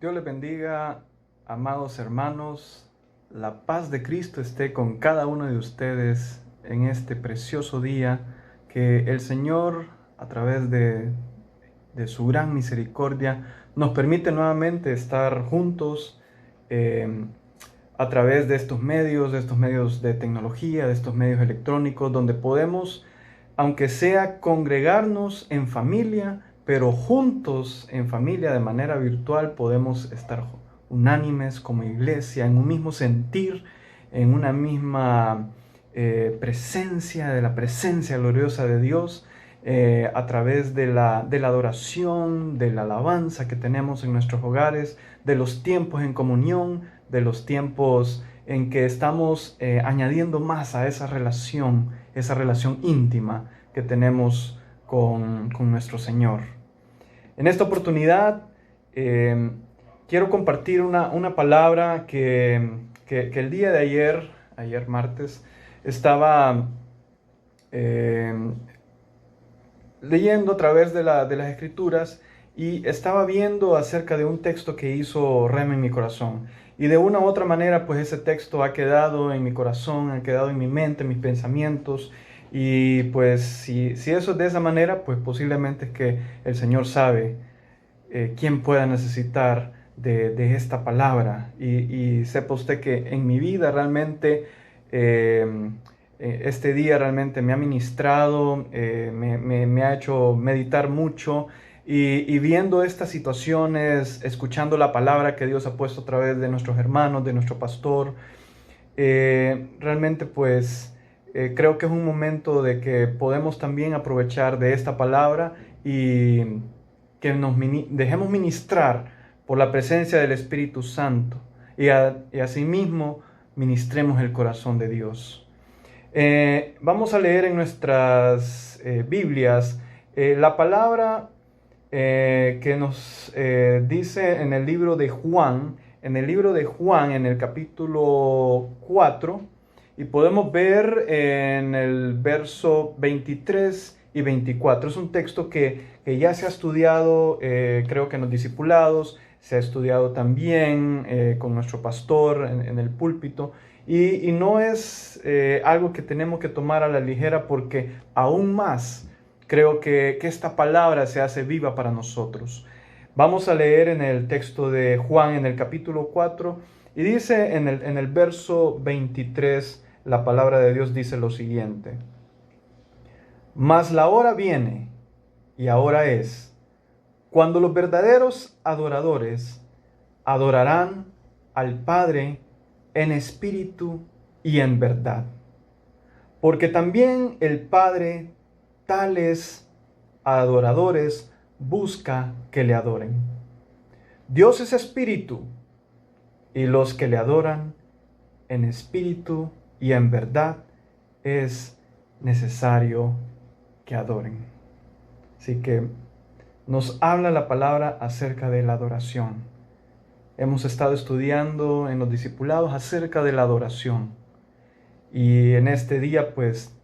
Dios les bendiga, amados hermanos. La paz de Cristo esté con cada uno de ustedes en este precioso día que el Señor, a través de su gran misericordia, nos permite nuevamente estar juntos eh, a través de estos medios de tecnología, de estos medios electrónicos, donde podemos, aunque sea congregarnos en familia, pero juntos en familia de manera virtual, podemos estar unánimes como iglesia, en un mismo sentir, en una misma presencia, de la presencia gloriosa de Dios, a través de la adoración, de la alabanza que tenemos en nuestros hogares, de los tiempos en comunión, de los tiempos en que estamos añadiendo más a esa relación íntima que tenemos con nuestro Señor. En esta oportunidad quiero compartir una palabra que el día de ayer martes, estaba leyendo a través de las Escrituras y estaba viendo acerca de un texto que hizo rema en mi corazón. Y de una u otra manera, pues ese texto ha quedado en mi corazón, ha quedado en mi mente, en mis pensamientos. Y pues si eso es de esa manera, pues posiblemente es que el Señor sabe quién pueda necesitar de esta palabra. Y sepa usted que en mi vida realmente, este día realmente me ha ministrado, me ha hecho meditar mucho. Y viendo estas situaciones, escuchando la palabra que Dios ha puesto a través de nuestros hermanos, de nuestro pastor, realmente pues creo que es un momento de que podemos también aprovechar de esta palabra y que nos dejemos ministrar por la presencia del Espíritu Santo y asimismo ministremos el corazón de Dios. Vamos a leer en nuestras Biblias la palabra que nos dice en el libro de Juan, en el capítulo 4, y podemos ver en el verso 23 y 24. Es un texto que ya se ha estudiado, creo que en los discipulados, se ha estudiado también con nuestro pastor en el púlpito, y no es algo que tenemos que tomar a la ligera, porque aún más creo que esta palabra se hace viva para nosotros. Vamos a leer en el texto de Juan, en el capítulo 4, y dice en el verso 23, la palabra de Dios dice lo siguiente: Mas la hora viene, y ahora es, cuando los verdaderos adoradores adorarán al Padre en espíritu y en verdad. Porque también el Padre tales adoradores busca que le adoren. Dios es espíritu, y los que le adoran en espíritu y en verdad es necesario que adoren. Así que nos habla la palabra acerca de la adoración. Hemos estado estudiando en los discipulados acerca de la adoración. Y en este día, pues,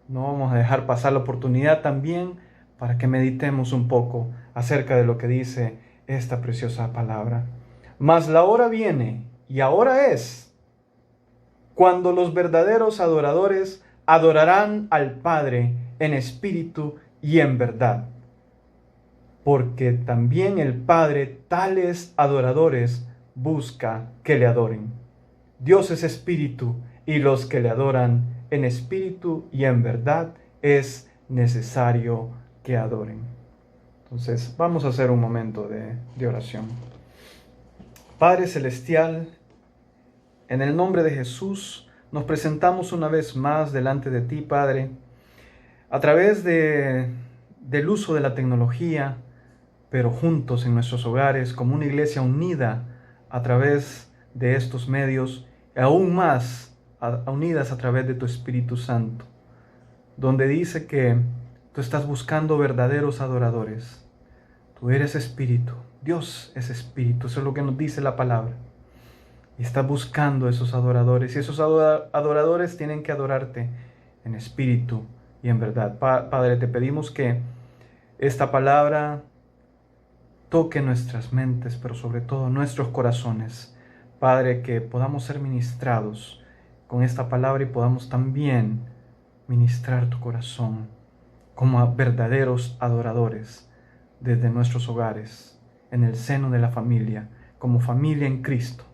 no vamos a dejar pasar la oportunidad también para que meditemos un poco acerca de lo que dice esta preciosa palabra. Mas la hora viene, y ahora es, cuando los verdaderos adoradores adorarán al Padre en espíritu y en verdad. Porque también el Padre tales adoradores busca que le adoren. Dios es espíritu, y los que le adoran en espíritu y en verdad es necesario que adoren. Entonces vamos a hacer un momento de oración. Padre Celestial, en el nombre de Jesús, nos presentamos una vez más delante de ti, Padre, a través del uso de la tecnología, pero juntos en nuestros hogares, como una iglesia unida a través de estos medios, y aún más unidas a través de tu Espíritu Santo, donde dice que tú estás buscando verdaderos adoradores. Tú eres espíritu, Dios es espíritu, eso es lo que nos dice la palabra. Y estás buscando esos adoradores, y esos adoradores tienen que adorarte en espíritu y en verdad. Padre, te pedimos que esta palabra toque nuestras mentes, pero sobre todo nuestros corazones. Padre, que podamos ser ministrados con esta palabra y podamos también ministrar tu corazón como verdaderos adoradores desde nuestros hogares, en el seno de la familia, como familia en Cristo.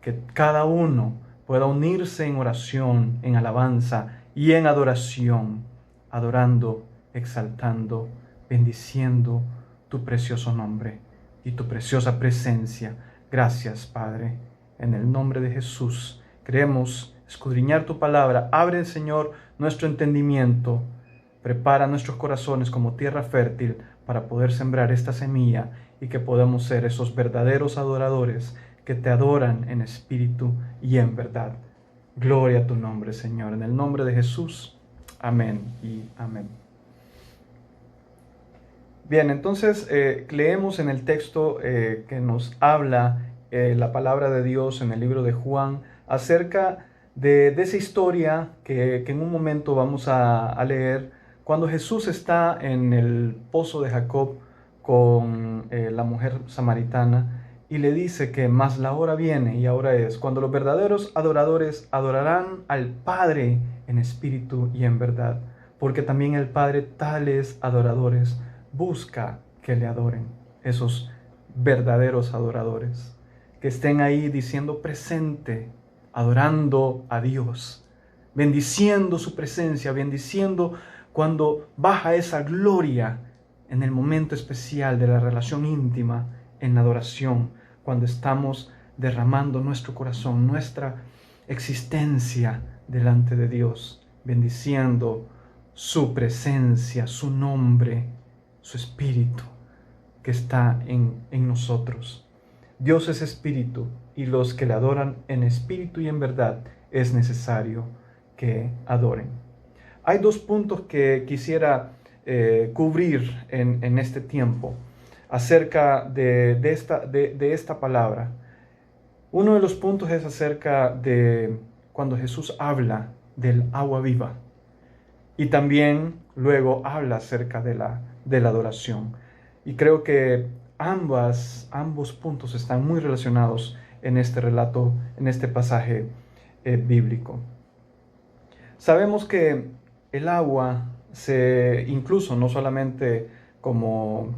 Que cada uno pueda unirse en oración, en alabanza y en adoración, adorando, exaltando, bendiciendo tu precioso nombre y tu preciosa presencia. Gracias, Padre. En el nombre de Jesús queremos escudriñar tu palabra. Abre, Señor, nuestro entendimiento. Prepara nuestros corazones como tierra fértil para poder sembrar esta semilla y que podamos ser esos verdaderos adoradores que te adoran en espíritu y en verdad. Gloria a tu nombre, Señor. En el nombre de Jesús. Amén y amén. Bien, entonces leemos en el texto que nos habla la palabra de Dios en el libro de Juan acerca de esa historia que en un momento vamos a leer cuando Jesús está en el pozo de Jacob con la mujer samaritana y le dice que más la hora viene y ahora es cuando los verdaderos adoradores adorarán al Padre en espíritu y en verdad, porque también el Padre tales adoradores busca que le adoren, esos verdaderos adoradores, que estén ahí diciendo presente, adorando a Dios, bendiciendo su presencia, bendiciendo cuando baja esa gloria en el momento especial de la relación íntima, en la adoración, cuando estamos derramando nuestro corazón, nuestra existencia delante de Dios, bendiciendo su presencia, su nombre, su espíritu que está en nosotros. Dios es espíritu y los que le adoran en espíritu y en verdad es necesario que adoren. Hay dos puntos que quisiera cubrir en este tiempo acerca de esta palabra. Uno de los puntos es acerca de cuando Jesús habla del agua viva y también luego habla acerca de la adoración. Y creo que ambos puntos están muy relacionados en este relato, en este pasaje bíblico. Sabemos que el agua, incluso no solamente como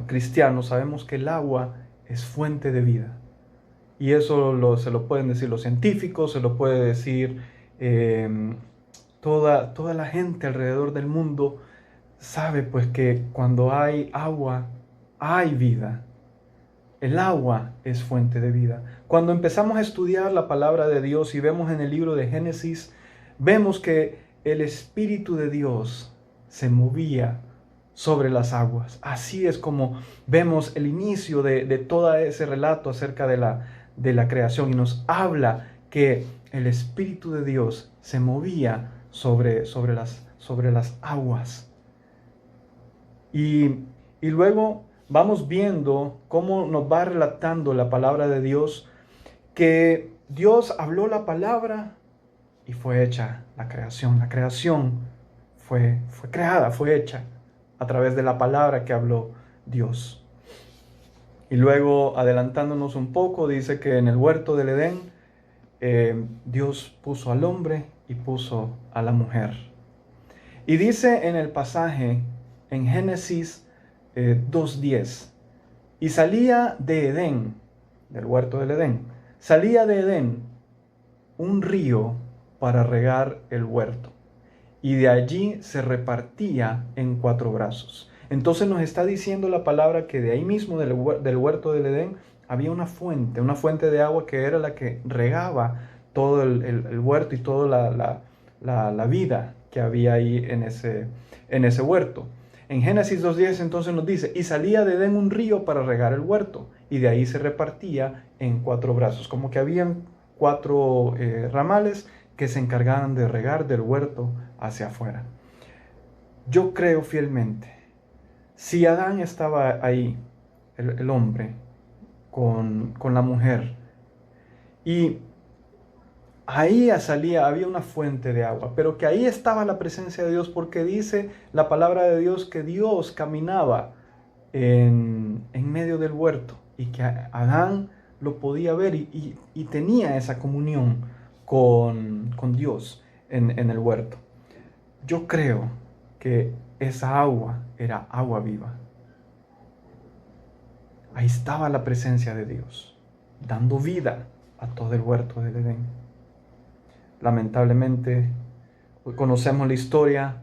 cristianos, sabemos que el agua es fuente de vida. Y eso se lo pueden decir los científicos, se lo puede decir toda la gente alrededor del mundo. Sabe pues que cuando hay agua, hay vida. El agua es fuente de vida. Cuando empezamos a estudiar la palabra de Dios y vemos en el libro de Génesis, vemos que el Espíritu de Dios se movía sobre las aguas. Así es como vemos el inicio de todo ese relato acerca de la creación y nos habla que el Espíritu de Dios se movía sobre las aguas. Y luego vamos viendo cómo nos va relatando la palabra de Dios, que Dios habló la palabra y fue hecha la creación. La creación fue creada, fue hecha a través de la palabra que habló Dios. Y luego, adelantándonos un poco, dice que en el huerto del Edén, Dios puso al hombre y puso a la mujer. Y dice en el pasaje, en Génesis 2:10, y salía de Edén, del huerto del Edén, salía de Edén un río para regar el huerto, y de allí se repartía en 4 brazos. Entonces nos está diciendo la palabra que de ahí mismo del huerto del Edén había una fuente de agua que era la que regaba todo el huerto y toda la vida que había ahí en ese huerto. En Génesis 2:10 entonces nos dice, y salía de Edén un río para regar el huerto, y de ahí se repartía en 4 brazos, como que habían 4 ramales que se encargaban de regar del huerto hacia afuera. Yo creo fielmente, si Adán estaba ahí, el hombre, con la mujer, y ahí había una fuente de agua, pero que ahí estaba la presencia de Dios, porque dice la palabra de Dios que Dios caminaba en medio del huerto y que Adán lo podía ver y tenía esa comunión con Dios en el huerto. Yo creo que esa agua era agua viva. Ahí estaba la presencia de Dios, dando vida a todo el huerto del Edén. Lamentablemente, hoy conocemos la historia.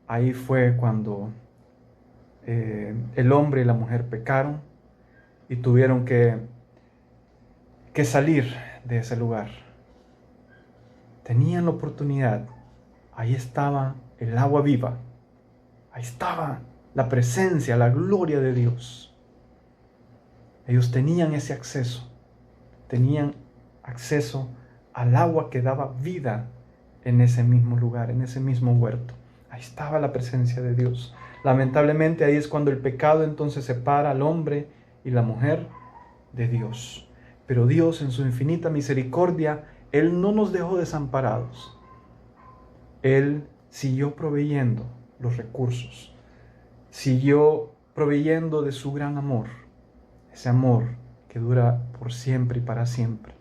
Ahí fue cuando el hombre y la mujer pecaron y tuvieron que salir de ese lugar. Tenían la oportunidad. Ahí estaba el agua viva. Ahí estaba la presencia, la gloria de Dios. Ellos tenían ese acceso. Tenían acceso al agua que daba vida en ese mismo lugar, en ese mismo huerto. Ahí estaba la presencia de Dios. Lamentablemente ahí es cuando el pecado entonces separa al hombre y la mujer de Dios. Pero Dios en su infinita misericordia, Él no nos dejó desamparados. Él siguió proveyendo los recursos, siguió proveyendo de su gran amor, ese amor que dura por siempre y para siempre.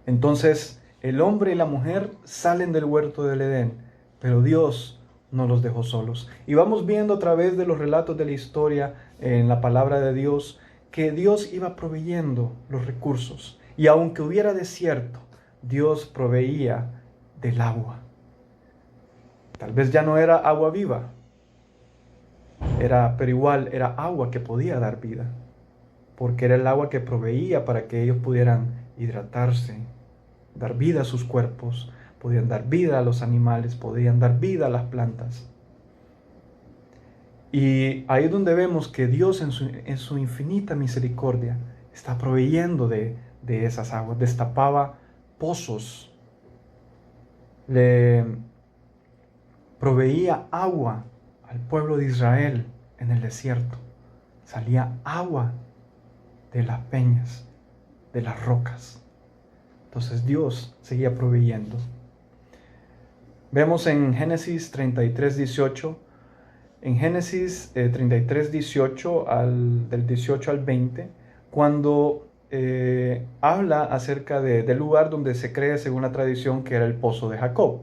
Entonces el hombre y la mujer salen del huerto del Edén, pero Dios no los dejó solos. Y vamos viendo a través de los relatos de la historia en la palabra de Dios que Dios iba proveyendo los recursos. Y aunque hubiera desierto, Dios proveía del agua. Tal vez ya no era agua viva, pero igual era agua que podía dar vida, porque era el agua que proveía para que ellos pudieran hidratarse, dar vida a sus cuerpos, podían dar vida a los animales, podían dar vida a las plantas. Y ahí es donde vemos que Dios en su infinita misericordia está proveyendo de esas aguas. Destapaba pozos, le proveía agua al pueblo de Israel en el desierto. Salía agua de las peñas, de las rocas. Entonces Dios seguía proveyendo. Vemos en Génesis 33:18, en Génesis 33:18 del 18 al 20, cuando habla acerca del lugar donde se cree, según la tradición, que era el pozo de Jacob.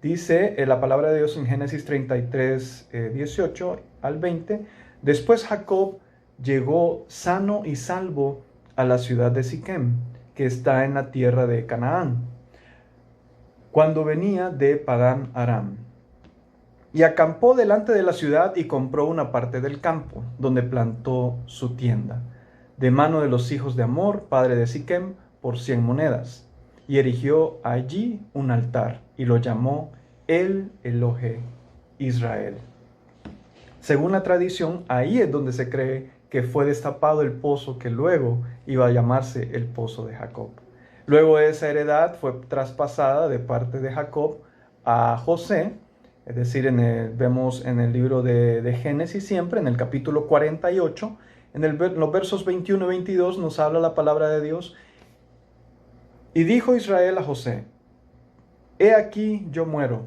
Dice la palabra de Dios en Génesis 33:18 al 20, después Jacob llegó sano y salvo a la ciudad de Siquem, que está en la tierra de Canaán, cuando venía de Padán Aram. Y acampó delante de la ciudad y compró una parte del campo, donde plantó su tienda, de mano de los hijos de Hamor, padre de Siquem, por 100 monedas. Y erigió allí un altar, y lo llamó El Elohe Israel. Según la tradición, ahí es donde se cree que fue destapado el pozo que luego iba a llamarse el pozo de Jacob. Luego esa heredad fue traspasada de parte de Jacob a José, es decir, vemos en el libro de Génesis siempre, en el capítulo 48, en los versos 21 y 22 nos habla la palabra de Dios. Y dijo Israel a José, he aquí yo muero,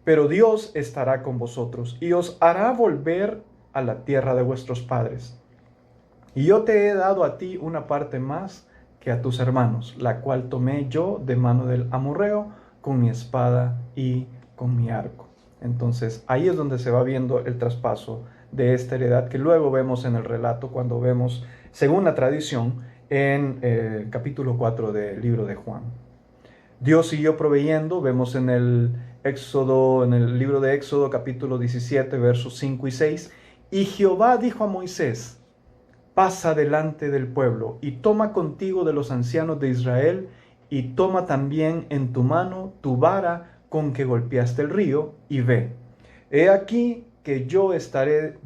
pero Dios estará con vosotros y os hará volver a la tierra de vuestros padres. Y yo te he dado a ti una parte más que a tus hermanos, la cual tomé yo de mano del amorreo con mi espada y con mi arco. Entonces ahí es donde se va viendo el traspaso de esta heredad que luego vemos en el relato cuando vemos, según la tradición, en el capítulo 4 del libro de Juan. Dios siguió proveyendo, vemos en el libro de Éxodo capítulo 17 versos 5 y 6, y Jehová dijo a Moisés, pasa delante del pueblo y toma contigo de los ancianos de Israel y toma también en tu mano tu vara con que golpeaste el río y ve. He aquí que yo estaré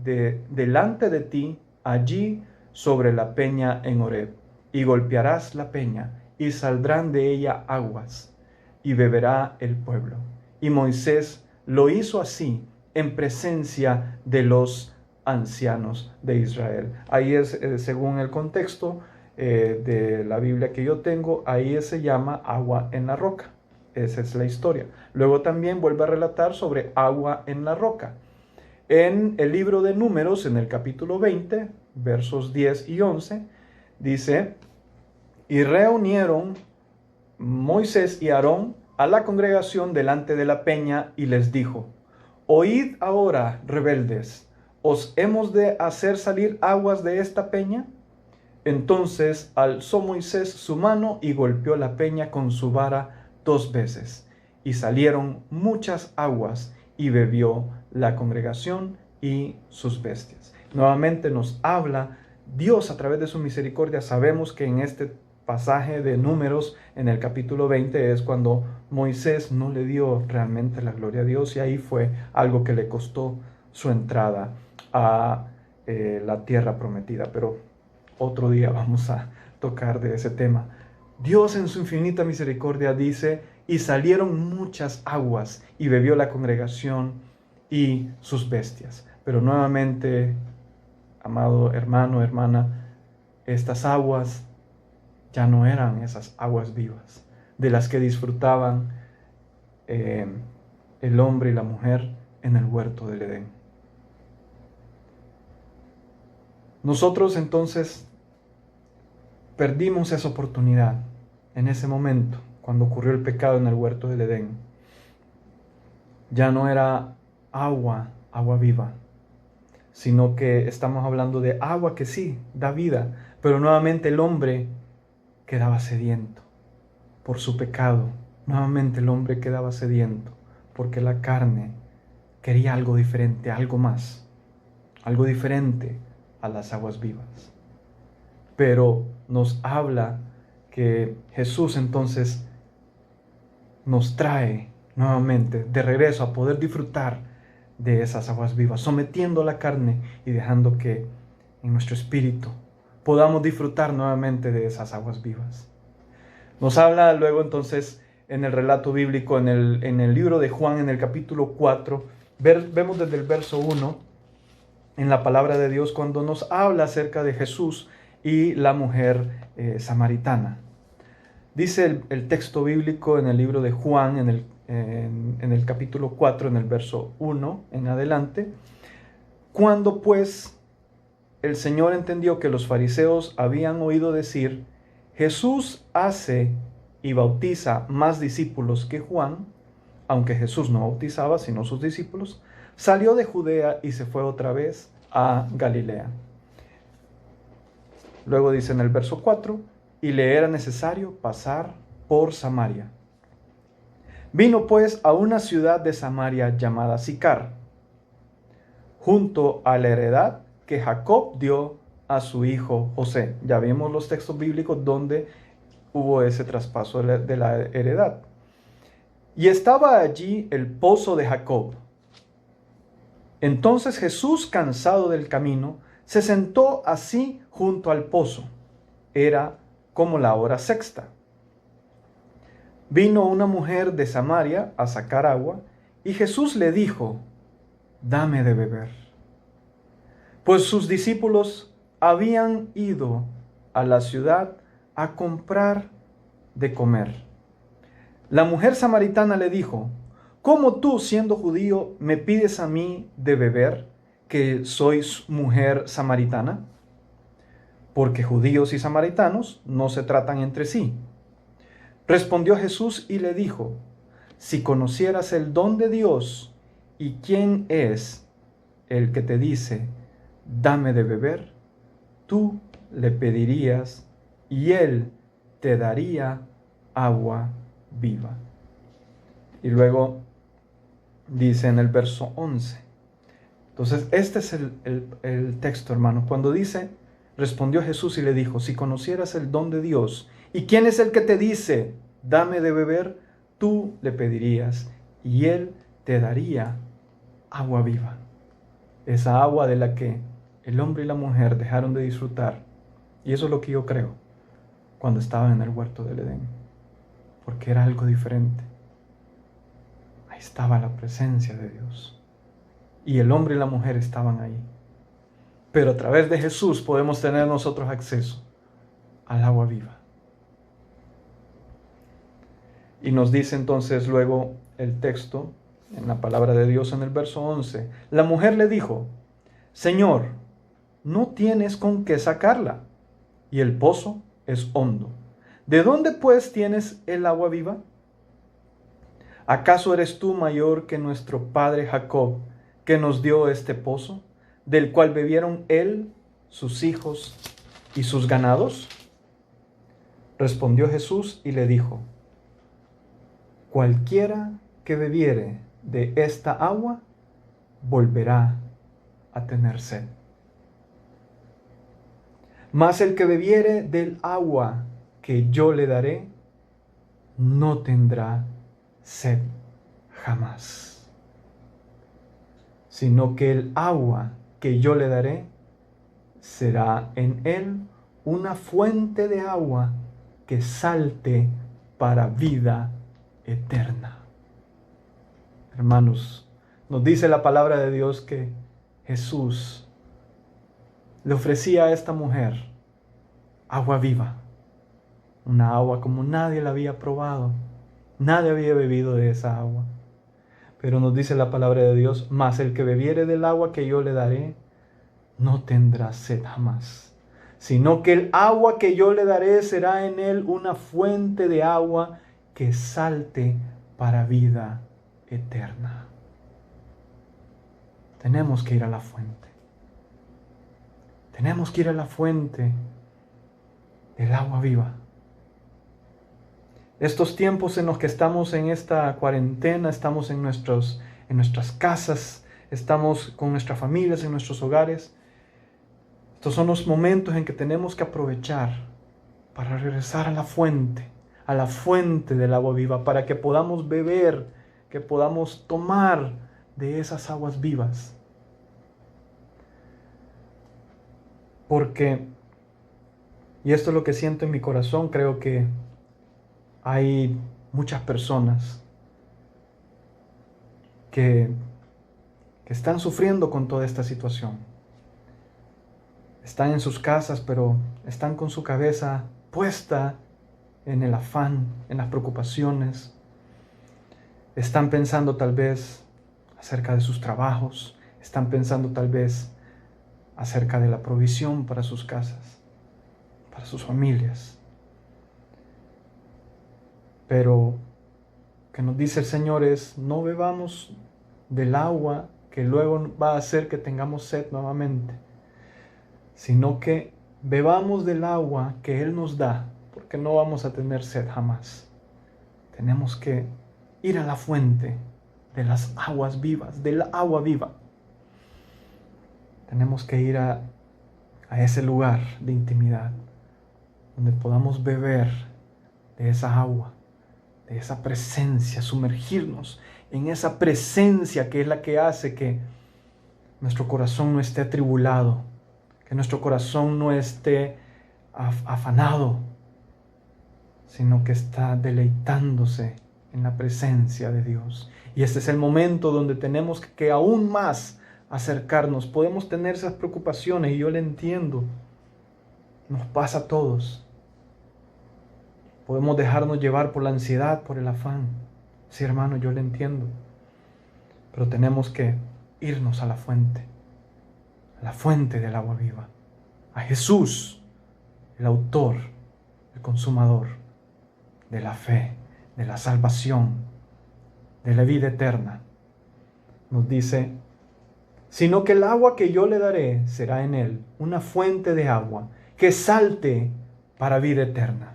delante de ti allí sobre la peña en Horeb, y golpearás la peña y saldrán de ella aguas y beberá el pueblo. Y Moisés lo hizo así en presencia de los ancianos de Israel. Ahí es, según el contexto de la Biblia que yo tengo, ahí se llama agua en la roca. Esa es la historia. Luego también vuelve a relatar sobre agua en la roca. En el libro de Números, en el capítulo 20, versos 10 y 11, dice: y reunieron Moisés y Aarón a la congregación delante de la peña y les dijo: oíd ahora, rebeldes, ¿os hemos de hacer salir aguas de esta peña? Entonces alzó Moisés su mano y golpeó la peña con su vara 2 veces, y salieron muchas aguas, y bebió la congregación y sus bestias. Nuevamente nos habla Dios a través de su misericordia. Sabemos que en este pasaje de Números, en el capítulo 20, es cuando Moisés no le dio realmente la gloria a Dios, y ahí fue algo que le costó su entrada a la tierra prometida. Pero otro día vamos a tocar de ese tema. Dios en su infinita misericordia dice: y salieron muchas aguas, y bebió la congregación y sus bestias. Pero nuevamente, amado hermano, hermana, estas aguas ya no eran esas aguas vivas de las que disfrutaban el hombre y la mujer en el huerto del Edén. Nosotros entonces perdimos esa oportunidad en ese momento, cuando ocurrió el pecado en el huerto del Edén. Ya no era agua viva, sino que estamos hablando de agua que sí da vida, pero nuevamente el hombre quedaba sediento por su pecado. Nuevamente el hombre quedaba sediento porque la carne quería algo diferente, algo más, algo diferente a las aguas vivas. Pero nos habla que Jesús entonces nos trae nuevamente de regreso a poder disfrutar de esas aguas vivas, sometiendo la carne y dejando que en nuestro espíritu podamos disfrutar nuevamente de esas aguas vivas. Nos habla luego entonces en el relato bíblico, en el libro de Juan, en el capítulo 4, vemos desde el verso 1, en la palabra de Dios, cuando nos habla acerca de Jesús y la mujer samaritana. Dice el texto bíblico en el libro de Juan, en el capítulo 4, en el verso 1 en adelante: cuando pues el Señor entendió que los fariseos habían oído decir: Jesús hace y bautiza más discípulos que Juan, aunque Jesús no bautizaba sino sus discípulos, salió de Judea y se fue otra vez a Galilea. Luego dice en el verso 4: y le era necesario pasar por Samaria. Vino pues a una ciudad de Samaria llamada Sicar, junto a la heredad que Jacob dio a su hijo José. Ya vimos los textos bíblicos donde hubo ese traspaso de la heredad. Y estaba allí el pozo de Jacob. Entonces Jesús, cansado del camino, se sentó así junto al pozo. Era como la hora sexta. Vino una mujer de Samaria a sacar agua, y Jesús le dijo: dame de beber. Pues sus discípulos habían ido a la ciudad a comprar de comer. La mujer samaritana le dijo: ¿cómo tú, siendo judío, me pides a mí de beber, que soy mujer samaritana? Porque judíos y samaritanos no se tratan entre sí. Respondió Jesús y le dijo: si conocieras el don de Dios y quién es el que te dice: dame de beber, tú le pedirías y él te daría agua viva. Y luego dice en el verso 11. Entonces este es el texto, hermano. Cuando dice: respondió Jesús y le dijo: si conocieras el don de Dios y quién es el que te dice: dame de beber, tú le pedirías y él te daría agua viva. Esa agua de la que el hombre y la mujer dejaron de disfrutar. Y eso es lo que yo creo cuando estaban en el huerto del Edén, porque era algo diferente. Ahí estaba la presencia de Dios y el hombre y la mujer estaban ahí. Pero a través de Jesús podemos tener nosotros acceso al agua viva. Y nos dice entonces luego el texto en la palabra de Dios en el verso 11. La mujer le dijo: Señor, no tienes con qué sacarla, y el pozo es hondo. ¿De dónde pues tienes el agua viva? ¿Acaso eres tú mayor que nuestro padre Jacob, que nos dio este pozo, del cual bebieron él, sus hijos y sus ganados? Respondió Jesús y le dijo: Cualquiera que bebiere de esta agua volverá a tener sed. Mas el que bebiere del agua que yo le daré, no tendrá sed jamás, sino que el agua que yo le daré será en él una fuente de agua que salte para vida eterna. Hermanos, nos dice la palabra de Dios que Jesús le ofrecía a esta mujer agua viva, una agua como nadie la había probado, nadie había bebido de esa agua. Pero nos dice la palabra de Dios: mas el que bebiere del agua que yo le daré, no tendrá sed jamás, sino que el agua que yo le daré será en él una fuente de agua que salte para vida eterna. Tenemos que ir a la fuente. Tenemos que ir a la fuente del agua viva. Estos tiempos en los que estamos en esta cuarentena, estamos en nuestras casas, estamos con nuestras familias, en nuestros hogares. Estos son los momentos en que tenemos que aprovechar para regresar a la fuente del agua viva, para que podamos beber, que podamos tomar de esas aguas vivas. Porque, y esto es lo que siento en mi corazón, creo que hay muchas personas que están sufriendo con toda esta situación. Están en sus casas, pero están con su cabeza puesta en el afán, en las preocupaciones. Están pensando tal vez acerca de sus trabajos. Están pensando tal vez acerca de la provisión para sus casas, para sus familias. Pero que nos dice el Señor es: no bebamos del agua que luego va a hacer que tengamos sed nuevamente, sino que bebamos del agua que Él nos da, porque no vamos a tener sed jamás. Tenemos que ir a la fuente de las aguas vivas, del agua viva. Tenemos que ir a ese lugar de intimidad, donde podamos beber de esa agua, de esa presencia, sumergirnos en esa presencia que es la que hace que nuestro corazón no esté atribulado, que nuestro corazón no esté afanado, sino que está deleitándose en la presencia de Dios. Y este es el momento donde tenemos que aún más acercarnos. Podemos tener esas preocupaciones, y yo le entiendo, nos pasa a todos. Podemos dejarnos llevar por la ansiedad, por el afán. Sí, hermano, yo le entiendo. Pero tenemos que irnos a la fuente del agua viva. A Jesús, el autor, el consumador de la fe, de la salvación, de la vida eterna. Nos dice: sino que el agua que yo le daré será en él una fuente de agua que salte para vida eterna.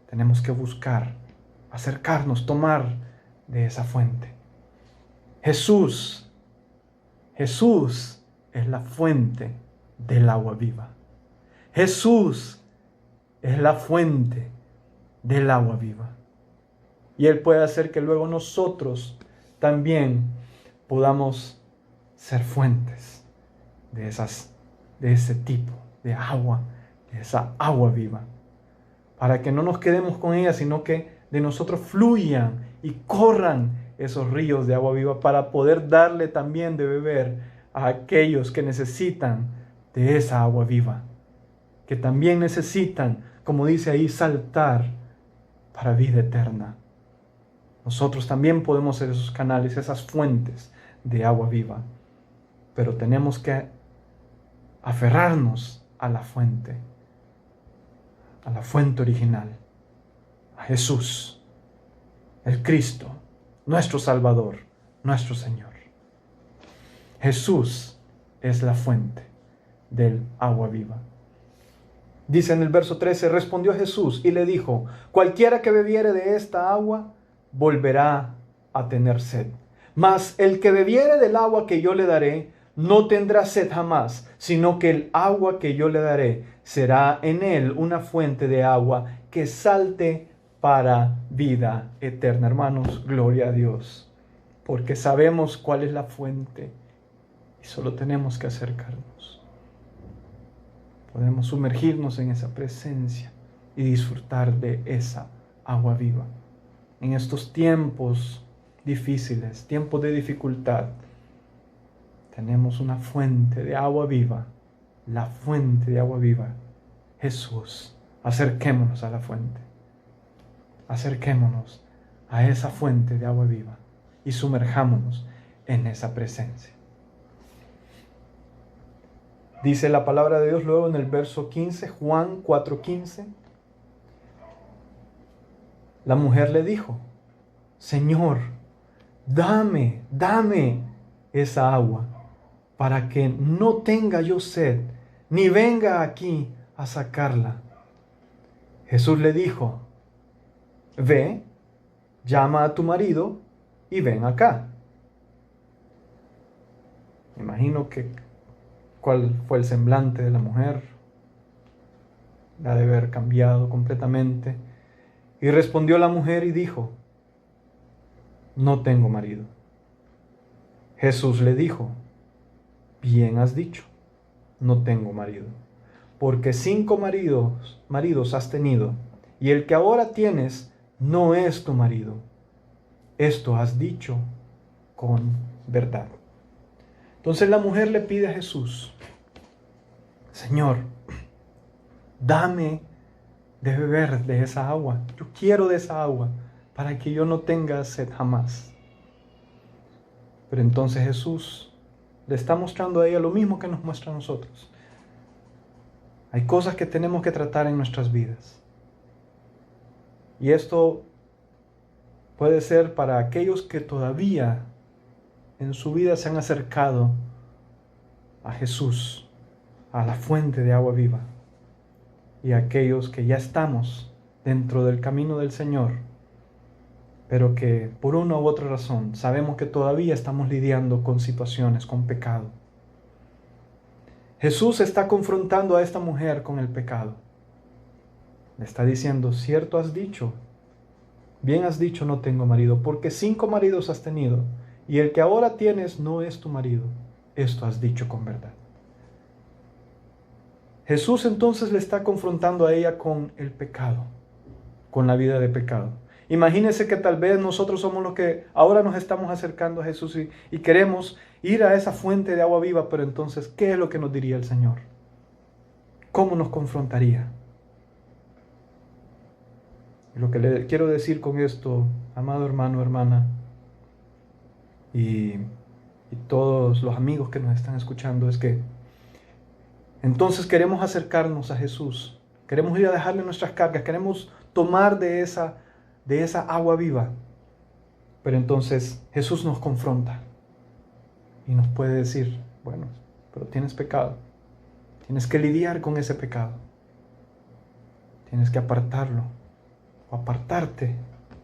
Tenemos que buscar, acercarnos, tomar de esa fuente. Jesús es la fuente del agua viva. Jesús es la fuente del agua viva. Y Él puede hacer que luego nosotros también podamos ser fuentes de ese tipo de agua, de esa agua viva. Para que no nos quedemos con ella, sino que de nosotros fluyan y corran esos ríos de agua viva, para poder darle también de beber a aquellos que necesitan de esa agua viva, que también necesitan, como dice ahí, saltar para vida eterna. Nosotros también podemos ser esos canales, esas fuentes de agua viva. Pero tenemos que aferrarnos a la fuente original, a Jesús, el Cristo, nuestro Salvador, nuestro Señor. Jesús es la fuente del agua viva. Dice en el verso 13, respondió Jesús y le dijo, cualquiera que bebiere de esta agua, volverá a tener sed. Mas el que bebiere del agua que yo le daré, no tendrá sed jamás, sino que el agua que yo le daré será en él una fuente de agua que salte para vida eterna. Hermanos, gloria a Dios, porque sabemos cuál es la fuente y solo tenemos que acercarnos. Podemos sumergirnos en esa presencia y disfrutar de esa agua viva. En estos tiempos difíciles, tiempos de dificultad, tenemos una fuente de agua viva, la fuente de agua viva, Jesús. Acerquémonos a la fuente, acerquémonos a esa fuente de agua viva y sumerjámonos en esa presencia. Dice la palabra de Dios luego en el verso 15, Juan 4:15. La mujer le dijo, Señor, dame esa agua para que no tenga yo sed, ni venga aquí a sacarla. Jesús le dijo, ve, llama a tu marido y ven acá. Me imagino que cuál fue el semblante de la mujer. La de haber cambiado completamente. Y respondió la mujer y dijo, no tengo marido. Jesús le dijo, bien has dicho, no tengo marido, porque 5 maridos has tenido, y el que ahora tienes no es tu marido. Esto has dicho con verdad. Entonces la mujer le pide a Jesús, Señor, dame de beber de esa agua. Yo quiero de esa agua para que yo no tenga sed jamás. Pero entonces Jesús le está mostrando a ella lo mismo que nos muestra a nosotros. Hay cosas que tenemos que tratar en nuestras vidas. Y esto puede ser para aquellos que todavía en su vida se han acercado a Jesús, a la fuente de agua viva. Y aquellos que ya estamos dentro del camino del Señor, pero que por una u otra razón sabemos que todavía estamos lidiando con situaciones, con pecado. Jesús está confrontando a esta mujer con el pecado. Le está diciendo, cierto has dicho, bien has dicho, no tengo marido, porque 5 maridos has tenido, y el que ahora tienes no es tu marido. Esto has dicho con verdad. Jesús entonces le está confrontando a ella con el pecado, con la vida de pecado. Imagínense que tal vez nosotros somos los que ahora nos estamos acercando a Jesús y queremos ir a esa fuente de agua viva, pero entonces, ¿qué es lo que nos diría el Señor? ¿Cómo nos confrontaría? Y lo que le quiero decir con esto, amado hermano, hermana, y todos los amigos que nos están escuchando, es que entonces queremos acercarnos a Jesús, queremos ir a dejarle nuestras cargas, queremos tomar de esa agua viva. Pero entonces Jesús nos confronta y nos puede decir, bueno, pero tienes pecado, tienes que lidiar con ese pecado, tienes que apartarlo o apartarte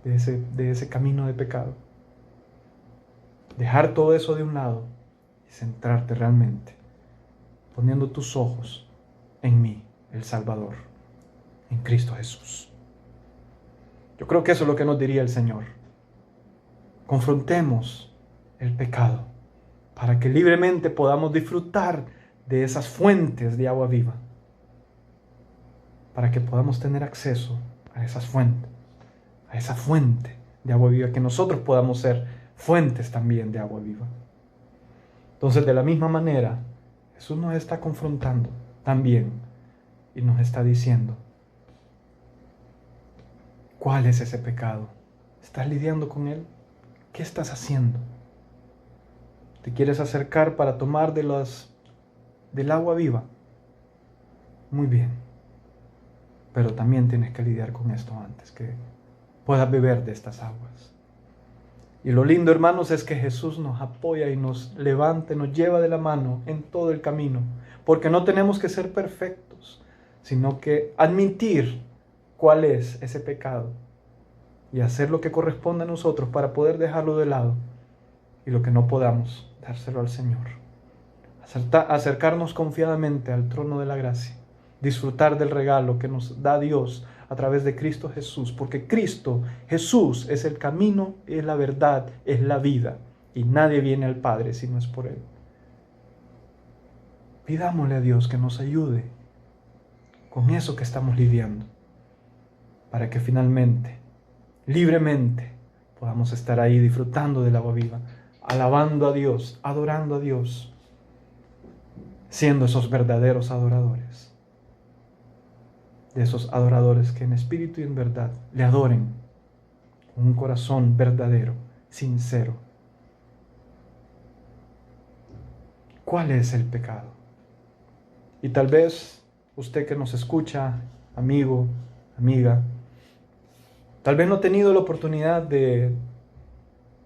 de ese camino de pecado, dejar todo eso de un lado y centrarte realmente poniendo tus ojos en mí, el Salvador, en Cristo Jesús. Yo creo que eso es lo que nos diría el Señor. Confrontemos el pecado para que libremente podamos disfrutar de esas fuentes de agua viva, para que podamos tener acceso a esas fuentes, a esa fuente de agua viva, que nosotros podamos ser fuentes también de agua viva. Entonces, de la misma manera, Jesús nos está confrontando también y nos está diciendo, ¿cuál es ese pecado? ¿Estás lidiando con él? ¿Qué estás haciendo? ¿Te quieres acercar para tomar del agua viva? Muy bien. Pero también tienes que lidiar con esto antes que puedas beber de estas aguas. Y lo lindo, hermanos, es que Jesús nos apoya y nos levanta, nos lleva de la mano en todo el camino. Porque no tenemos que ser perfectos, sino que admitir cuál es ese pecado y hacer lo que corresponde a nosotros para poder dejarlo de lado, y lo que no podamos, dárselo al Señor. Acercarnos confiadamente al trono de la gracia, disfrutar del regalo que nos da Dios a través de Cristo Jesús, porque Cristo Jesús es el camino, es la verdad, es la vida, y nadie viene al Padre si no es por Él. Pidámosle a Dios que nos ayude con eso que estamos lidiando, para que finalmente, libremente, podamos estar ahí disfrutando del agua viva, alabando a Dios, adorando a Dios, siendo esos verdaderos adoradores. De esos adoradores que en espíritu y en verdad le adoren con un corazón verdadero, sincero. ¿Cuál es el pecado? Y tal vez usted que nos escucha, amigo, amiga, tal vez no ha tenido la oportunidad de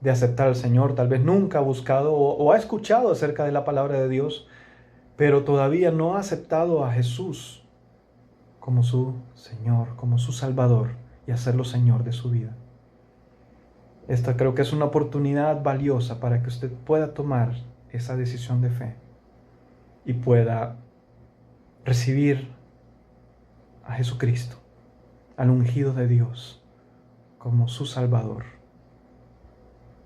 aceptar al Señor, tal vez nunca ha buscado o ha escuchado acerca de la palabra de Dios, pero todavía no ha aceptado a Jesús como su Señor, como su Salvador, y hacerlo Señor de su vida. Esta creo que es una oportunidad valiosa para que usted pueda tomar esa decisión de fe y pueda recibir a Jesucristo, al ungido de Dios, como su Salvador.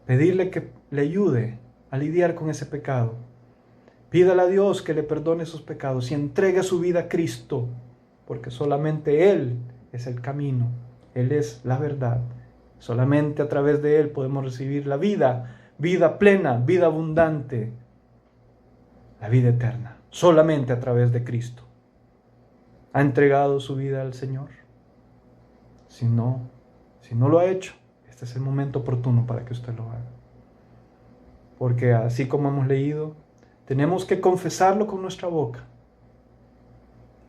Pedirle que le ayude a lidiar con ese pecado. Pídale a Dios que le perdone sus pecados y entregue su vida a Cristo, porque solamente Él es el camino, Él es la verdad. Solamente a través de Él podemos recibir la vida, vida plena, vida abundante, la vida eterna. Solamente a través de Cristo. ¿Ha entregado su vida al Señor? Si no lo ha hecho, este es el momento oportuno para que usted lo haga. Porque así como hemos leído, tenemos que confesarlo con nuestra boca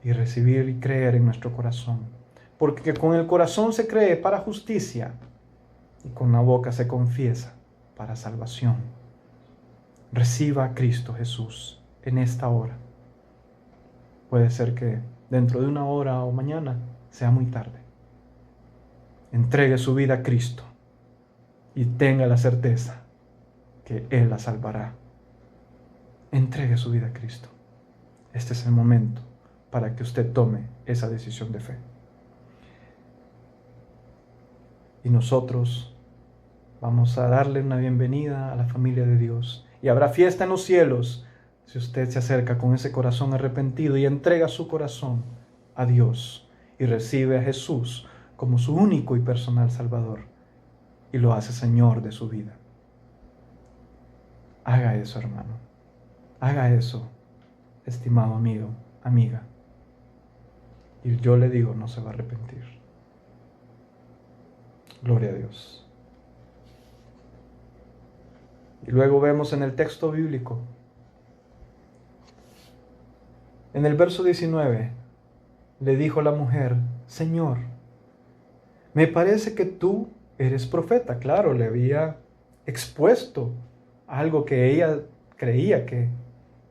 y recibir y creer en nuestro corazón. Porque con el corazón se cree para justicia y con la boca se confiesa para salvación. Reciba a Cristo Jesús en esta hora. Puede ser que dentro de una hora o mañana sea muy tarde. Entregue su vida a Cristo y tenga la certeza que Él la salvará. Entregue su vida a Cristo. Este es el momento para que usted tome esa decisión de fe. Y nosotros vamos a darle una bienvenida a la familia de Dios. Y habrá fiesta en los cielos si usted se acerca con ese corazón arrepentido y entrega su corazón a Dios y recibe a Jesús como su único y personal Salvador y lo hace Señor de su vida. Haga eso, hermano. Haga eso, estimado amigo, amiga. Y yo le digo, no se va a arrepentir. Gloria a Dios. Y luego vemos en el texto bíblico, en el verso 19, le dijo la mujer: Señor, me parece que tú eres profeta. Claro, le había expuesto algo que ella creía que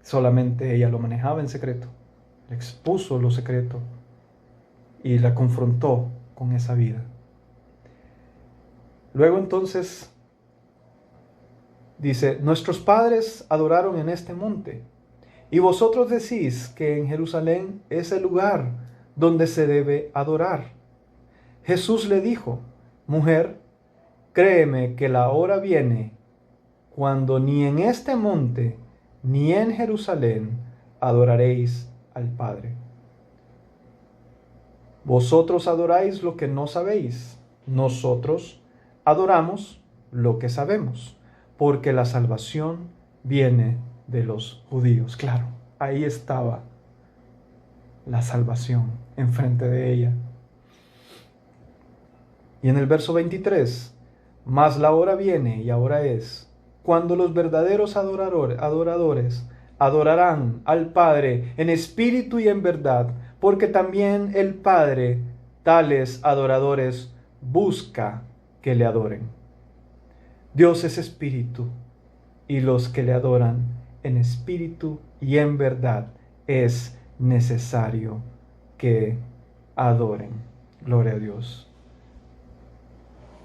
solamente ella lo manejaba en secreto. Le expuso lo secreto y la confrontó con esa vida. Luego entonces dice: nuestros padres adoraron en este monte, y vosotros decís que en Jerusalén es el lugar donde se debe adorar. Jesús le dijo: mujer, créeme que la hora viene cuando ni en este monte ni en Jerusalén adoraréis al Padre. Vosotros adoráis lo que no sabéis, nosotros adoramos lo que sabemos, porque la salvación viene de los judíos. Claro, ahí estaba la salvación enfrente de ella. Y en el verso 23, Mas la hora viene y ahora es, cuando los verdaderos adoradores adorarán al Padre en espíritu y en verdad, porque también el Padre tales adoradores busca que le adoren. Dios es espíritu, y los que le adoran en espíritu y en verdad es necesario que adoren. Gloria a Dios.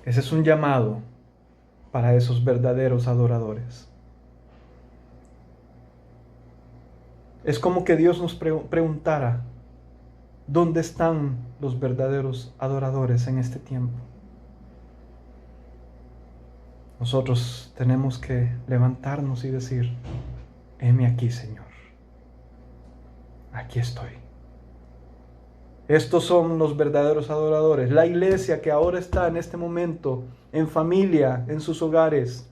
Ese es un llamado para esos verdaderos adoradores. Es como que Dios nos preguntara, ¿dónde están los verdaderos adoradores en este tiempo? Nosotros tenemos que levantarnos y decir, heme aquí, Señor. Aquí estoy. Estos son los verdaderos adoradores. La iglesia que ahora está en este momento en familia, en sus hogares.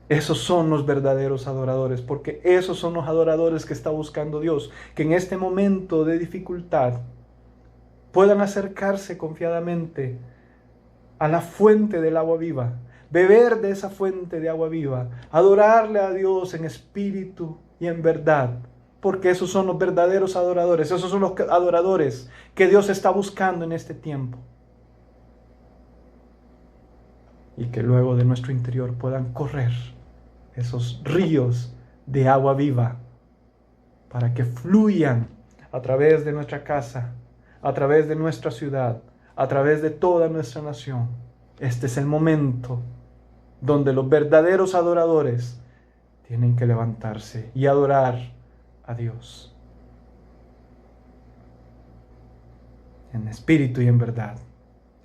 Esos son los verdaderos adoradores, porque esos son los adoradores que está buscando Dios, que en este momento de dificultad puedan acercarse confiadamente a la fuente del agua viva, beber de esa fuente de agua viva, adorarle a Dios en espíritu y en verdad, porque esos son los verdaderos adoradores, esos son los adoradores que Dios está buscando en este tiempo. Y que luego de nuestro interior puedan correr esos ríos de agua viva para que fluyan a través de nuestra casa, a través de nuestra ciudad, a través de toda nuestra nación. Este es el momento donde los verdaderos adoradores tienen que levantarse y adorar a Dios en espíritu y en verdad.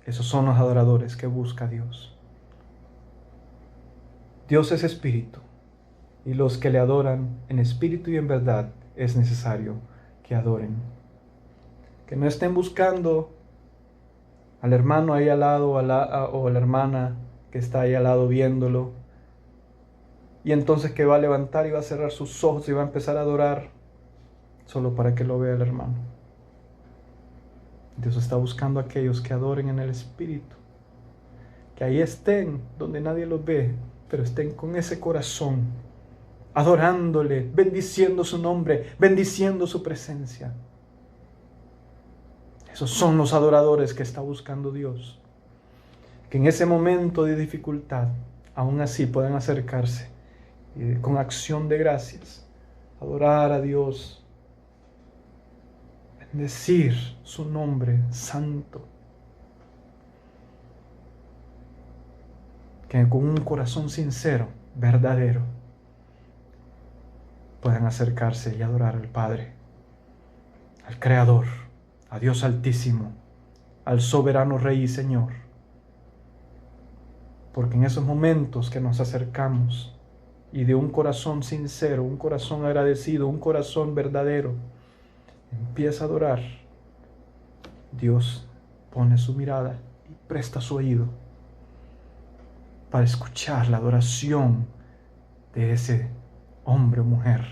Esos son los adoradores que busca Dios. Dios es espíritu, y los que le adoran en espíritu y en verdad es necesario que adoren. Que no estén buscando al hermano ahí al lado o a la hermana que está ahí al lado viéndolo, y entonces que va a levantar y va a cerrar sus ojos y va a empezar a adorar solo para que lo vea el hermano. Dios está buscando a aquellos que adoren en el espíritu, que ahí estén donde nadie los ve, pero estén con ese corazón, adorándole, bendiciendo su nombre, bendiciendo su presencia. Esos son los adoradores que está buscando Dios. Que en ese momento de dificultad, aún así puedan acercarse y con acción de gracias, adorar a Dios, bendecir su nombre santo. Que con un corazón sincero, verdadero, puedan acercarse y adorar al Padre, al Creador, a Dios Altísimo, al soberano Rey y Señor. Porque en esos momentos que nos acercamos y de un corazón sincero, un corazón agradecido, un corazón verdadero, empieza a adorar, Dios pone su mirada y presta su oído para escuchar la adoración de ese hombre o mujer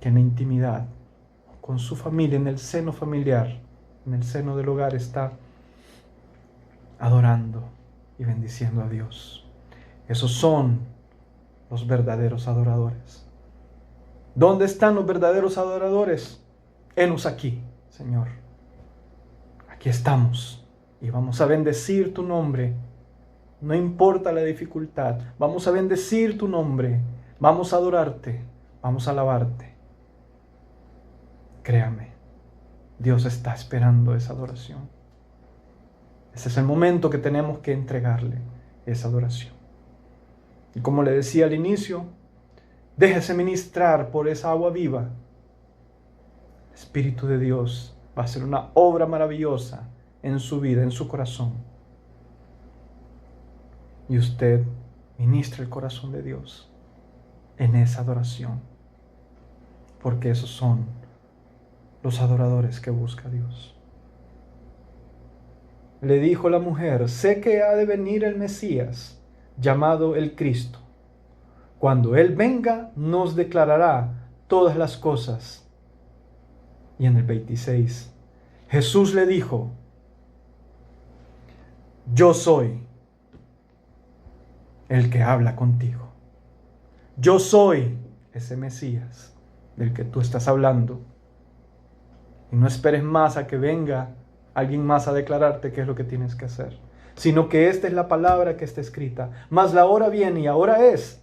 que en la intimidad, con su familia, en el seno familiar, en el seno del hogar, está adorando y bendiciendo a Dios. Esos son los verdaderos adoradores. ¿Dónde están los verdaderos adoradores? Henos aquí, Señor. Aquí estamos y vamos a bendecir tu nombre. No importa la dificultad, vamos a bendecir tu nombre, vamos a adorarte, vamos a alabarte. Créame, Dios está esperando esa adoración. Ese es el momento que tenemos que entregarle esa adoración. Y como le decía al inicio, déjese ministrar por esa agua viva. El Espíritu de Dios va a hacer una obra maravillosa en su vida, en su corazón. Y usted ministra el corazón de Dios en esa adoración, porque esos son los adoradores que busca Dios. Le dijo la mujer: sé que ha de venir el Mesías, llamado el Cristo. Cuando Él venga, nos declarará todas las cosas. Y en el 26, Jesús le dijo: yo soy el que habla contigo. Yo soy ese Mesías del que tú estás hablando. Y no esperes más a que venga alguien más a declararte qué es lo que tienes que hacer, sino que esta es la palabra que está escrita. Mas la hora viene y ahora es,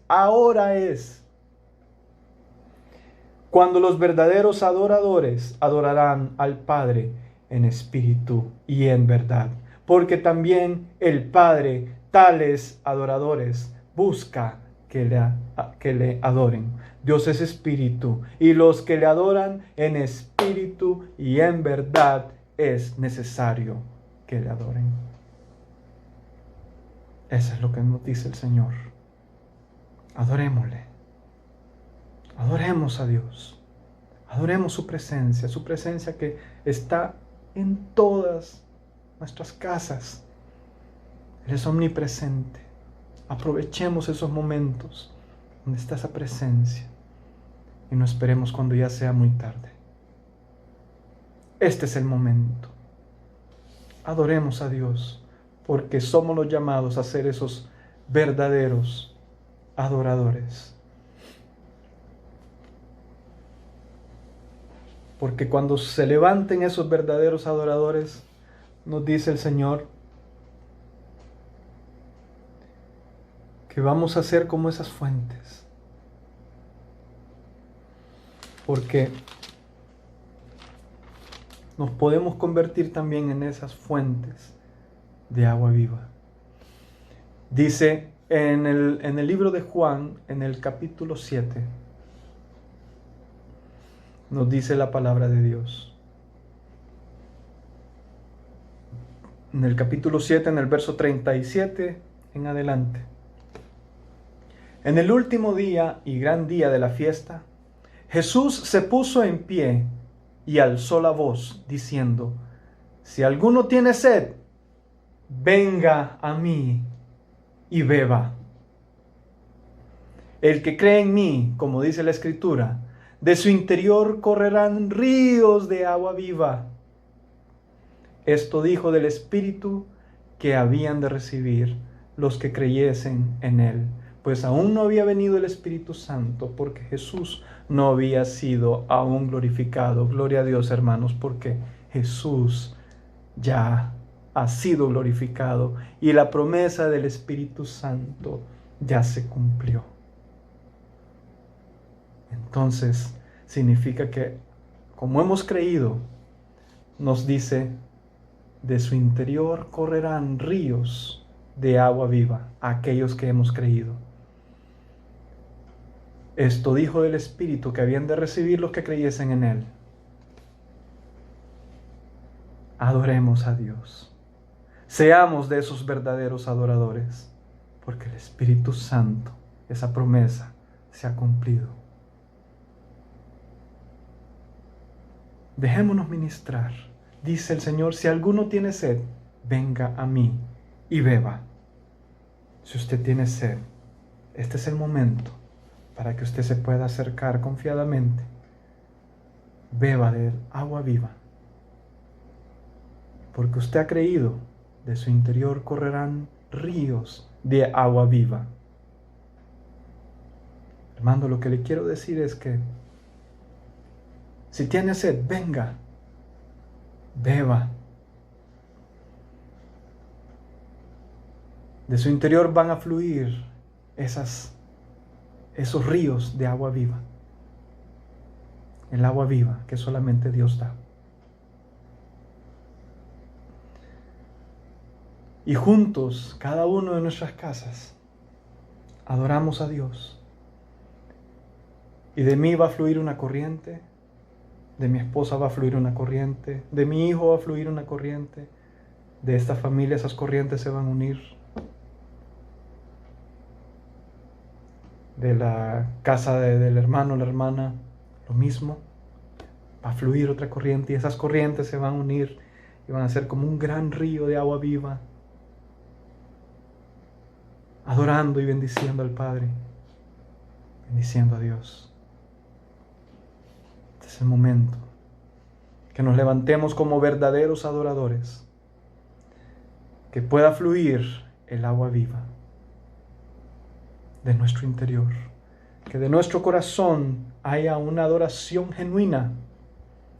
cuando los verdaderos adoradores adorarán al Padre en espíritu y en verdad. Porque también el Padre tales adoradores busca que le adoren. Dios es espíritu, y los que le adoran en espíritu y en verdad es necesario que le adoren. Eso es lo que nos dice el Señor. Adorémosle. Adoremos a Dios. Adoremos su presencia que está en todas nuestras casas. Él es omnipresente. Aprovechemos esos momentos donde está esa presencia y no esperemos cuando ya sea muy tarde. Este es el momento. Adoremos a Dios porque somos los llamados a ser esos verdaderos adoradores. Porque cuando se levanten esos verdaderos adoradores, nos dice el Señor que vamos a ser como esas fuentes. Porque nos podemos convertir también en esas fuentes de agua viva. Dice en el libro de Juan, en el capítulo 7, nos dice la palabra de Dios. En el capítulo 7, en el verso 37 en adelante. En el último día y gran día de la fiesta, Jesús se puso en pie y alzó la voz, diciendo: si alguno tiene sed, venga a mí y beba. El que cree en mí, como dice la Escritura, de su interior correrán ríos de agua viva. Esto dijo del Espíritu que habían de recibir los que creyesen en él, pues aún no había venido el Espíritu Santo, porque Jesús no había sido aún glorificado. Gloria a Dios, hermanos, porque Jesús ya ha sido glorificado y la promesa del Espíritu Santo ya se cumplió. Entonces, significa que, como hemos creído, nos dice: de su interior correrán ríos de agua viva, a aquellos que hemos creído. Esto dijo del Espíritu que habían de recibir los que creyesen en él. Adoremos a Dios. Seamos de esos verdaderos adoradores, porque el Espíritu Santo, esa promesa, se ha cumplido. Dejémonos ministrar. Dice el Señor: si alguno tiene sed, venga a mí y beba. Si usted tiene sed, este es el momento para que usted se pueda acercar confiadamente. Beba del agua viva. Porque usted ha creído, de su interior correrán ríos de agua viva. Hermano, lo que le quiero decir es que si tiene sed, venga, beba. De su interior van a fluir esos ríos de agua viva. El agua viva que solamente Dios da. Y juntos, cada uno de nuestras casas, adoramos a Dios. Y de mí va a fluir una corriente, de mi esposa va a fluir una corriente, de mi hijo va a fluir una corriente, de esta familia esas corrientes se van a unir. De la casa del hermano, la hermana, lo mismo. Va a fluir otra corriente y esas corrientes se van a unir y van a ser como un gran río de agua viva, adorando y bendiciendo al Padre, bendiciendo a Dios. Este es el momento que nos levantemos como verdaderos adoradores que pueda fluir el agua viva de nuestro interior, que de nuestro corazón haya una adoración genuina,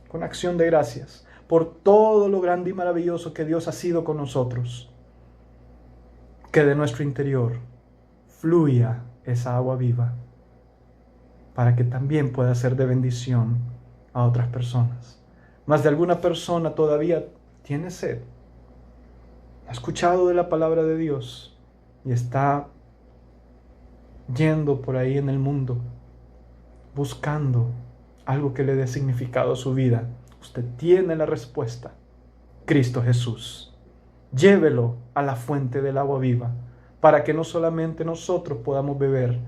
con acción de gracias, por todo lo grande y maravilloso que Dios ha sido con nosotros, que de nuestro interior fluya esa agua viva, para que también pueda ser de bendición a otras personas. Más de alguna persona todavía tiene sed, ha escuchado de la palabra de Dios y está yendo por ahí en el mundo, buscando algo que le dé significado a su vida. Usted tiene la respuesta: Cristo Jesús. Llévelo a la fuente del agua viva, para que no solamente nosotros podamos beber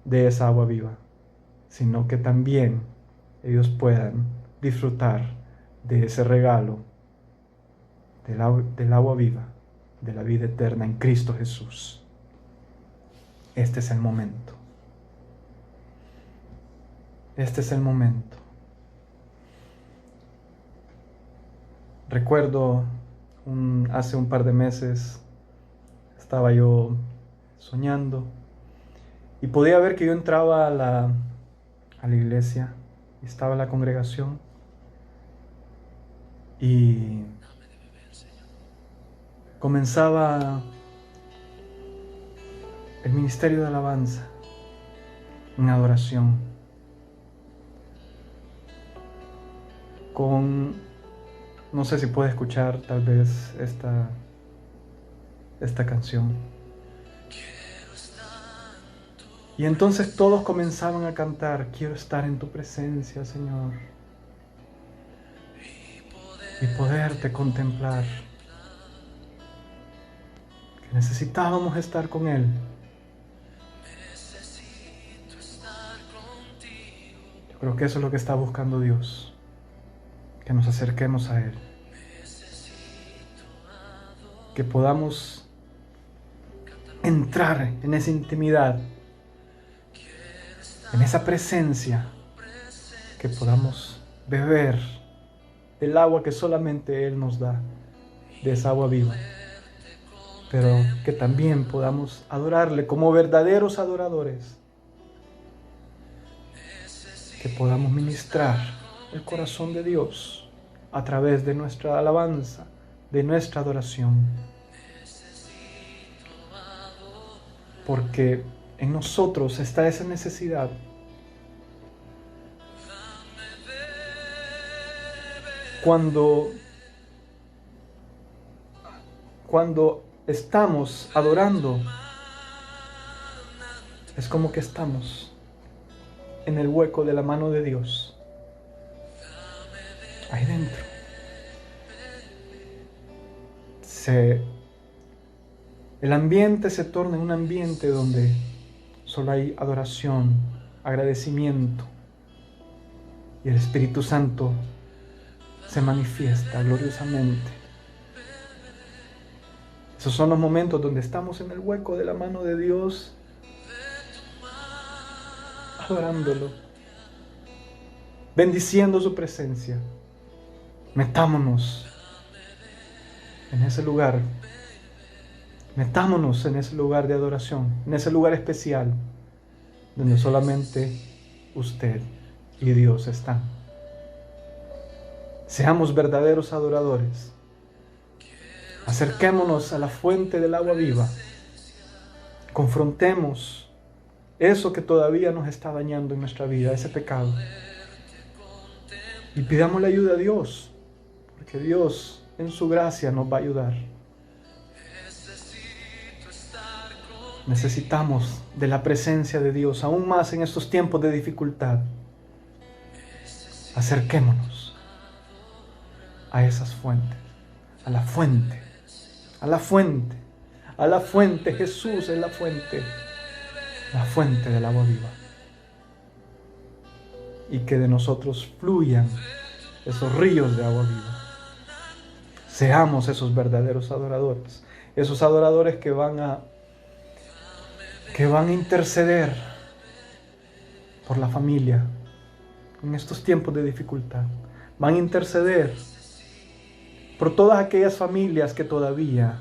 de esa agua viva, sino que también ellos puedan disfrutar de ese regalo del agua viva, de la vida eterna en Cristo Jesús. Este es el momento. Este es el momento. Recuerdo hace un par de meses estaba yo soñando y podía ver que yo entraba a la iglesia y estaba la congregación y comenzaba el ministerio de alabanza en adoración no sé si puede escuchar tal vez esta canción. Y entonces todos comenzaban a cantar: quiero estar en tu presencia, Señor, y poderte contemplar. Que necesitábamos estar con Él. Yo creo que eso es lo que está buscando Dios, que nos acerquemos a Él, que podamos entrar en esa intimidad, en esa presencia, que podamos beber del agua que solamente Él nos da, de esa agua viva, pero que también podamos adorarle como verdaderos adoradores, que podamos ministrar el corazón de Dios a través de nuestra alabanza, de nuestra adoración. Porque en nosotros está esa necesidad. Cuando estamos adorando, es como que estamos en el hueco de la mano de Dios, ahí dentro. El ambiente se torna en un ambiente donde solo hay adoración, agradecimiento, y el Espíritu Santo se manifiesta gloriosamente. Esos son los momentos donde estamos en el hueco de la mano de Dios, adorándolo, bendiciendo su presencia. Metámonos en ese lugar. Metámonos en ese lugar de adoración, en ese lugar especial, donde solamente usted y Dios están. Seamos verdaderos adoradores. Acerquémonos a la fuente del agua viva. Confrontemos eso que todavía nos está dañando en nuestra vida, ese pecado. Y pidamos la ayuda a Dios, porque Dios en su gracia nos va a ayudar. Necesitamos de la presencia de Dios, aún más en estos tiempos de dificultad. Acerquémonos a esas fuentes, a la fuente, a la fuente, a la fuente. Jesús es la fuente del agua viva. Y que de nosotros fluyan esos ríos de agua viva. Seamos esos verdaderos adoradores, esos adoradores que van a interceder por la familia en estos tiempos de dificultad. Van a interceder por todas aquellas familias que todavía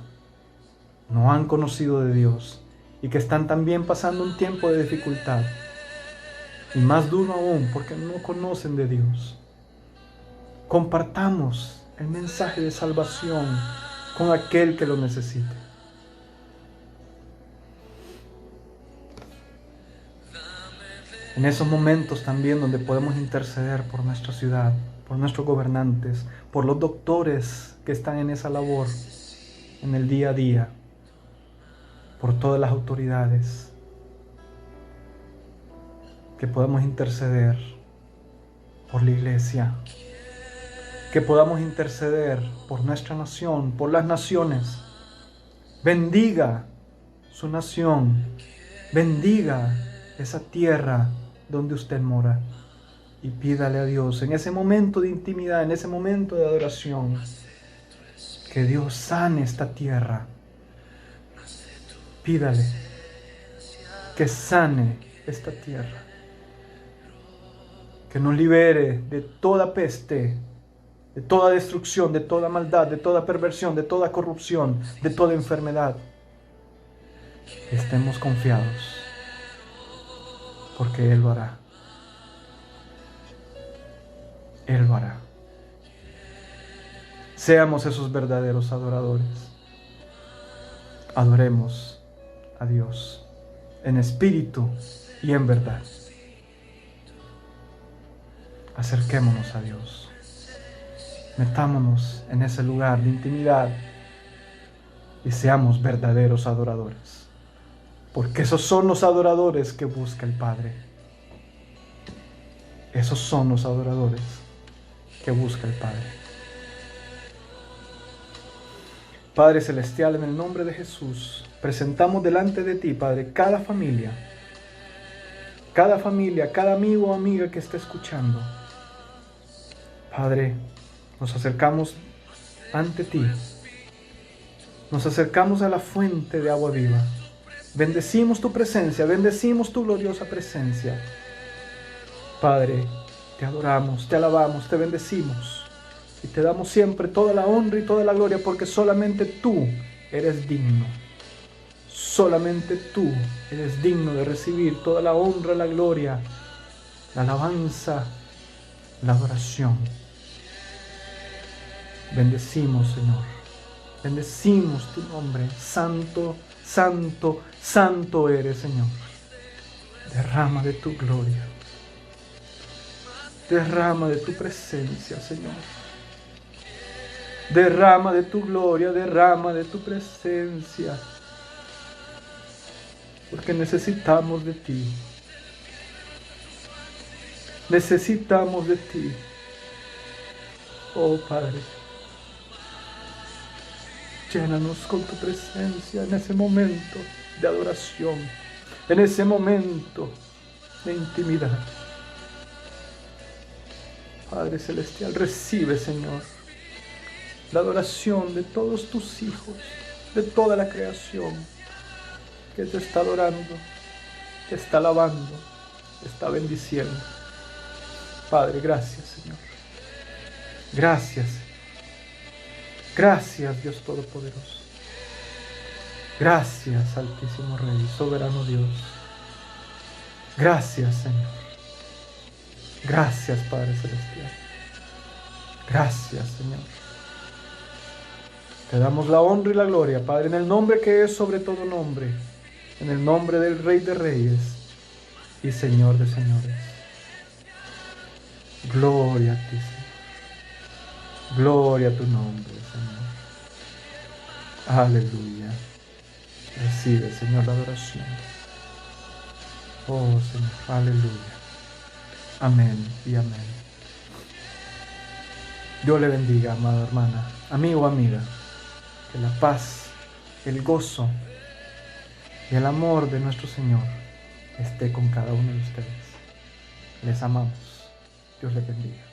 no han conocido de Dios y que están también pasando un tiempo de dificultad. Y más duro aún, porque no conocen de Dios. Compartamos el mensaje de salvación con aquel que lo necesite. En esos momentos también donde podemos interceder por nuestra ciudad, por nuestros gobernantes, por los doctores que están en esa labor, en el día a día, por todas las autoridades, que podamos interceder por la iglesia, que podamos interceder por nuestra nación, por las naciones. Bendiga su nación, bendiga esa tierra donde usted mora, y pídale a Dios en ese momento de intimidad, en ese momento de adoración, que Dios sane esta tierra. Pídale que sane esta tierra, que nos libere de toda peste, de toda destrucción, de toda maldad, de toda perversión, de toda corrupción, de toda enfermedad. Estemos confiados, porque Él lo hará. Él lo hará. Seamos esos verdaderos adoradores. Adoremos a Dios en espíritu y en verdad. Acerquémonos a Dios. Metámonos en ese lugar de intimidad y seamos verdaderos adoradores, porque esos son los adoradores que busca el Padre. Esos son los adoradores que busca el Padre. Padre Celestial, en el nombre de Jesús, presentamos delante de ti, Padre, cada familia, cada amigo o amiga que esté escuchando. Padre, nos acercamos ante ti, nos acercamos a la fuente de agua viva. Bendecimos tu presencia, bendecimos tu gloriosa presencia. Padre, te adoramos, te alabamos, te bendecimos y te damos siempre toda la honra y toda la gloria, porque solamente tú eres digno. Solamente tú eres digno de recibir toda la honra, la gloria, la alabanza, la adoración. Bendecimos, Señor. Bendecimos tu nombre. Santo, santo, santo eres, Señor. Derrama de tu gloria. Derrama de tu presencia, Señor. Derrama de tu gloria, derrama de tu presencia. Porque necesitamos de ti. Necesitamos de ti. Oh Padre, llénanos con tu presencia en ese momento de adoración, en ese momento de intimidad. Padre Celestial, recibe, Señor, la adoración de todos tus hijos, de toda la creación que te está adorando, te está alabando, te está bendiciendo. Padre, gracias, Señor. Gracias. Gracias, Dios Todopoderoso. Gracias, Altísimo Rey, Soberano Dios. Gracias, Señor. Gracias, Padre Celestial. Gracias, Señor. Te damos la honra y la gloria, Padre, en el nombre que es sobre todo nombre, en el nombre del Rey de Reyes y Señor de Señores. Gloria a ti, Señor. Gloria a tu nombre, Señor. Aleluya. Recibe, Señor, la adoración. Oh, Señor, aleluya. Amén y amén. Dios le bendiga, amada hermana, amigo, amiga. Que la paz, el gozo y el amor de nuestro Señor esté con cada uno de ustedes. Les amamos. Dios les bendiga.